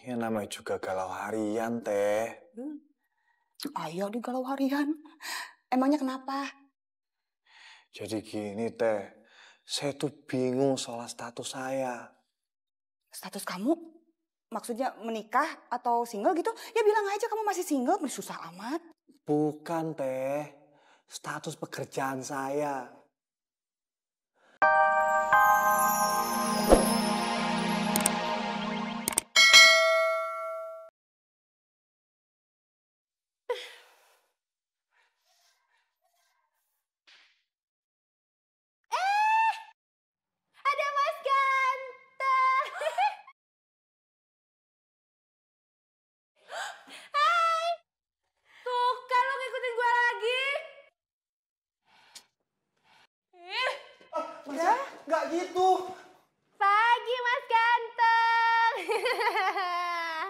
Ya namanya juga galau harian, Teh. Ayo di galau harian. Emangnya kenapa? Jadi gini, Teh. Saya tuh bingung soal status saya. Status kamu? Maksudnya menikah atau single gitu? Ya bilang aja kamu masih single, susah amat. Bukan, Teh. Status pekerjaan saya. Ada Mas Ganteng. Hai. Tuh kan lo ngikutin gue lagi. Nggak gitu. Pagi Mas Ganteng.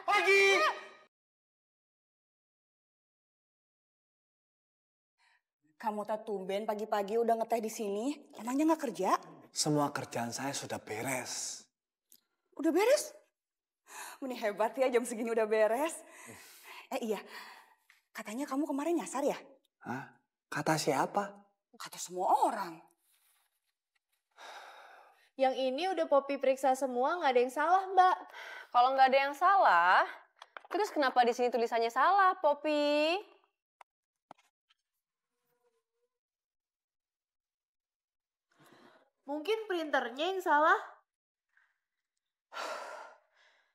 Pagi. Kamu tak tumben pagi-pagi udah ngeteh di sini. Emangnya nggak kerja? Semua kerjaan saya sudah beres. Udah beres? Ini hebat ya jam segini udah beres. Iya, katanya kamu kemarin nyasar ya? Hah? Kata siapa? Kata semua orang. Yang ini udah Poppy periksa semua, nggak ada yang salah, Mbak. Kalau nggak ada yang salah, terus kenapa di sini tulisannya salah, Poppy? Mungkin printernya yang salah.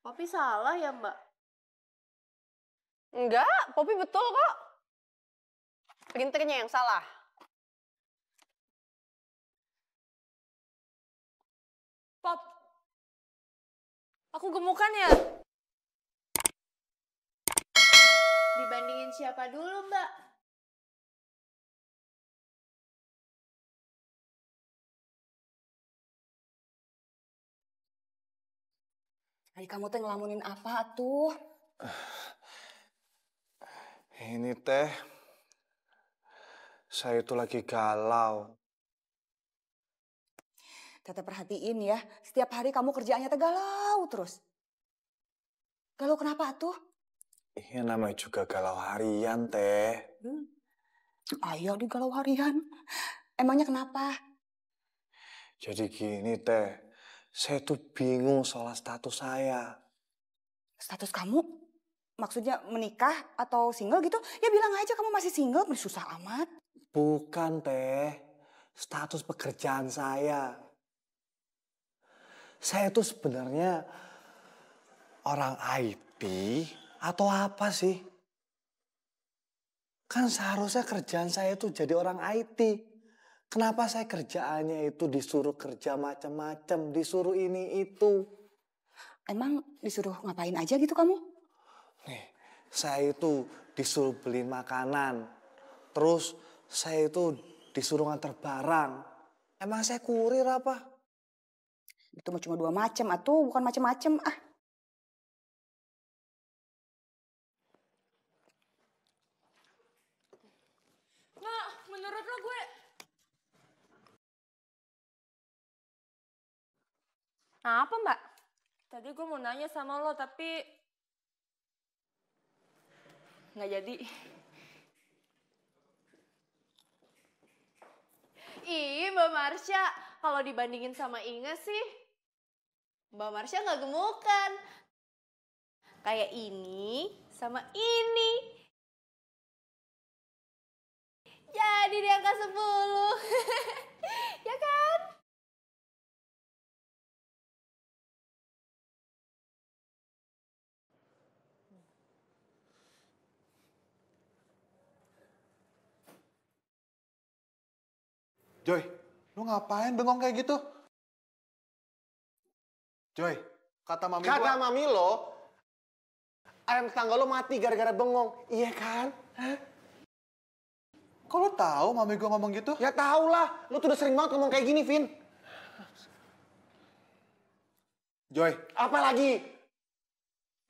Poppy salah ya, Mbak? Enggak, Poppy betul kok. Printernya yang salah. Pop, aku gemukan ya? Dibandingin siapa dulu, Mbak? Tadi kamu tuh ngelamunin apa tuh? Ini, Teh. Saya itu lagi galau. Tete perhatiin ya, setiap hari kamu kerjaannya teh galau terus. Galau kenapa tuh? Ya namanya juga galau harian, Teh. Ayo di galau harian. Emangnya kenapa? Jadi gini, Teh. Saya tuh bingung soal status saya. Status kamu? Maksudnya menikah atau single gitu? Ya bilang aja kamu masih single, susah amat. Bukan, Teh. Status pekerjaan saya. Saya tuh sebenarnya orang IT atau apa sih? Kan seharusnya kerjaan saya itu jadi orang IT. Kenapa saya kerjaannya itu disuruh kerja macam-macam, disuruh ini itu? Emang disuruh ngapain aja gitu kamu? Nih, saya itu disuruh beli makanan. Terus saya itu disuruh nganter barang. Emang saya kurir apa? Itu mah cuma 2 macam, atuh bukan macam-macam. Nggak, menurut lo gue... Apa, Mbak? Tadi gue mau nanya sama lo, tapi... nggak jadi. Ih, Mbak Marsha, kalau dibandingin sama Inge sih, Mbak Marsha nggak gemukan. Kayak ini sama ini. Jadi di angka 10. Ya kan? Joy, lu ngapain bengong kayak gitu? Joy, kata mami Kata gua... mami lo, ayam tetangga lo mati gara-gara bengong. Iya kan? Hah? Kok lu tahu mami gua ngomong gitu? Ya tau lah, lo tuh udah sering banget ngomong kayak gini, Vin. Joy, Apa lagi?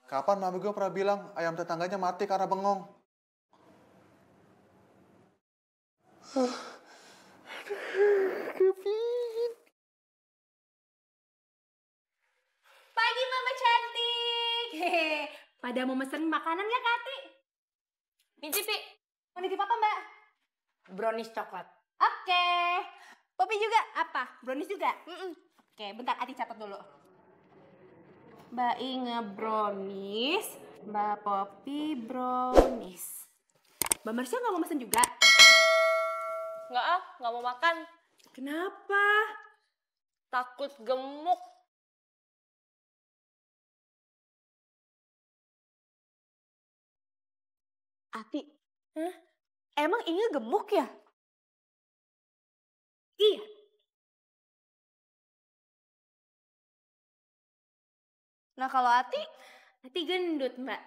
kapan mami gua pernah bilang ayam tetangganya mati karena bengong? Pagi Mama cantik. Pada mau mesen makanan nggak, Kati? Pi. Mau nitip apa, Mbak? Brownies coklat. Oke. Popi juga. Apa? Brownies juga? Oke, bentar Ati catat dulu. Mbak Inge brownies, Mbak Popi brownies. Mbak Marsha nggak mau mesen juga? Nggak mau makan. Kenapa? Takut gemuk. Ati, emang Inge gemuk ya? Iya. Nah kalau Ati, Ati gendut, Mbak.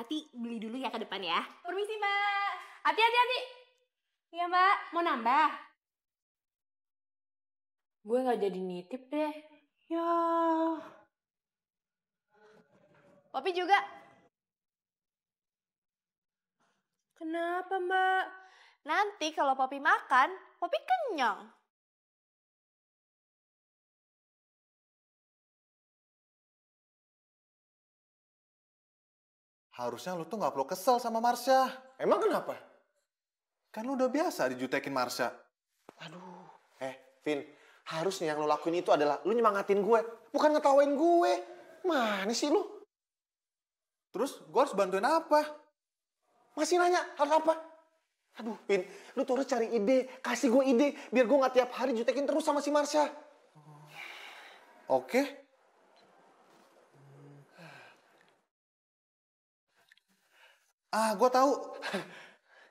Ati beli dulu ya ke depan ya. Permisi, Mbak. Ati. Iya, Mbak. Mau nambah? Gue nggak jadi nitip deh. Ya. Popi juga. Kenapa, Mbak? Nanti kalau Popi makan, Popi kenyang. Harusnya lu tuh nggak perlu kesel sama Marsha. Emang kenapa? Kan lu udah biasa dijutekin Marsha. Aduh. Vin, harusnya yang lo lakuin itu adalah lu nyemangatin gue, bukan ngetawain gue. Mana sih lu? Terus gue harus bantuin apa? Masih nanya harus apa? Aduh, Vin, lu tuh harus cari ide, kasih gue ide, biar gue nggak tiap hari jutekin terus sama si Marsha. Oke. Gue tahu.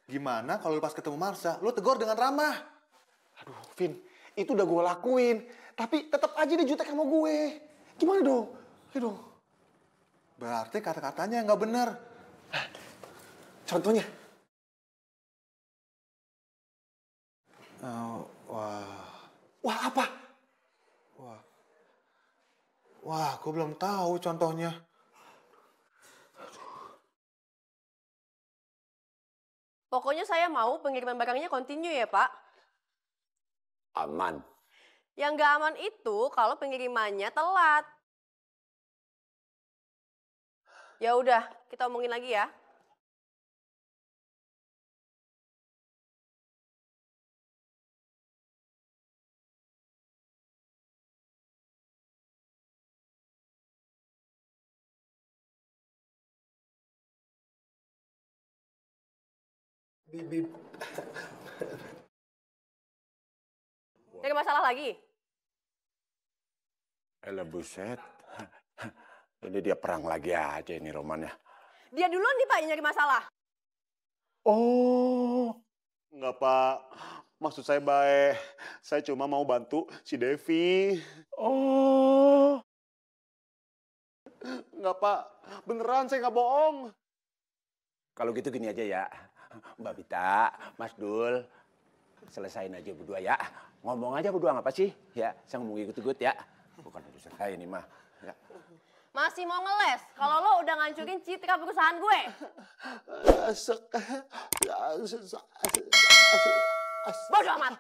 Gimana kalau lu pas ketemu Marsha, lu tegur dengan ramah? Aduh, Vin, itu udah gue lakuin, tapi tetap aja dia jutek sama gue. Gimana dong? Ayo dong. Berarti kata-katanya nggak benar. Contohnya? Wah, apa? Wah, gue belum tahu contohnya. Pokoknya saya mau pengiriman barangnya continue ya, Pak. Aman. Yang nggak aman itu kalau pengirimannya telat. Ya udah, kita omongin lagi ya. Ada masalah lagi? Elah buset. Ini dia perang lagi aja ini romannya. Dia duluan nih Pak yang nyari masalah. Oh, enggak Pak. Maksud saya baik. Saya cuma mau bantu si Devi. Oh. Enggak Pak. Beneran saya nggak bohong. Kalau gitu gini aja ya. Mbak Bita, Mas Dul. Selesain aja berdua ya. Ngomong aja berdua apa sih? Ya, saya ngomong ikut-ikut ya. Bukan urusan saya ini mah. Ya. Masih mau ngeles kalau lo udah ngancurin citra perusahaan gue. Bodoh amat.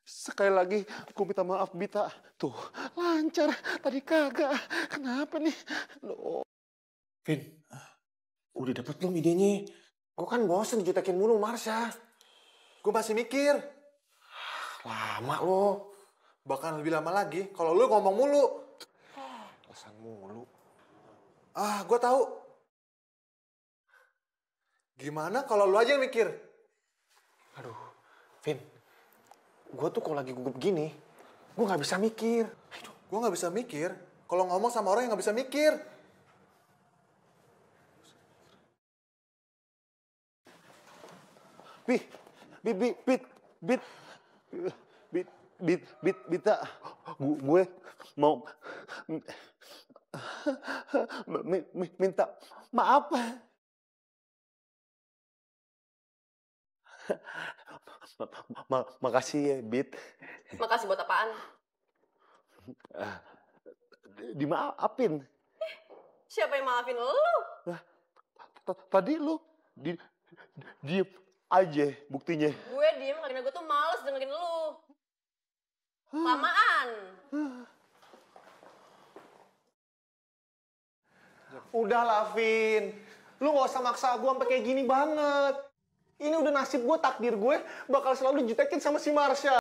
Sekali lagi, aku minta maaf Bita. Tuh, lancar. Tadi kagak. Kenapa nih? Loh. Vin, udah dapet belum idenya? Gue kan bosen dijutekin mulu Marsha. Gue masih mikir. Lama lo. Bahkan lebih lama lagi kalau lu ngomong mulu. Alasan mulu. Gue tahu. Gimana kalau lu aja yang mikir? Aduh, Vin. Gue tuh kalau lagi gugup gini, gue nggak bisa mikir. Gue nggak bisa mikir kalau ngomong sama orang yang nggak bisa mikir. Bita, gue mau minta maaf. Makasih ya, Bit. Makasih buat apaan? Dimaafin. Siapa yang maafin lo? Tadi lu diem aja buktinya. Gue diem karena gue tuh males dengerin lo. Lamaan. Udah lah, Vin. Lu gak usah maksa gue sampai kayak gini banget. Ini udah nasib gue, takdir gue bakal selalu dijutekin sama si Marsha.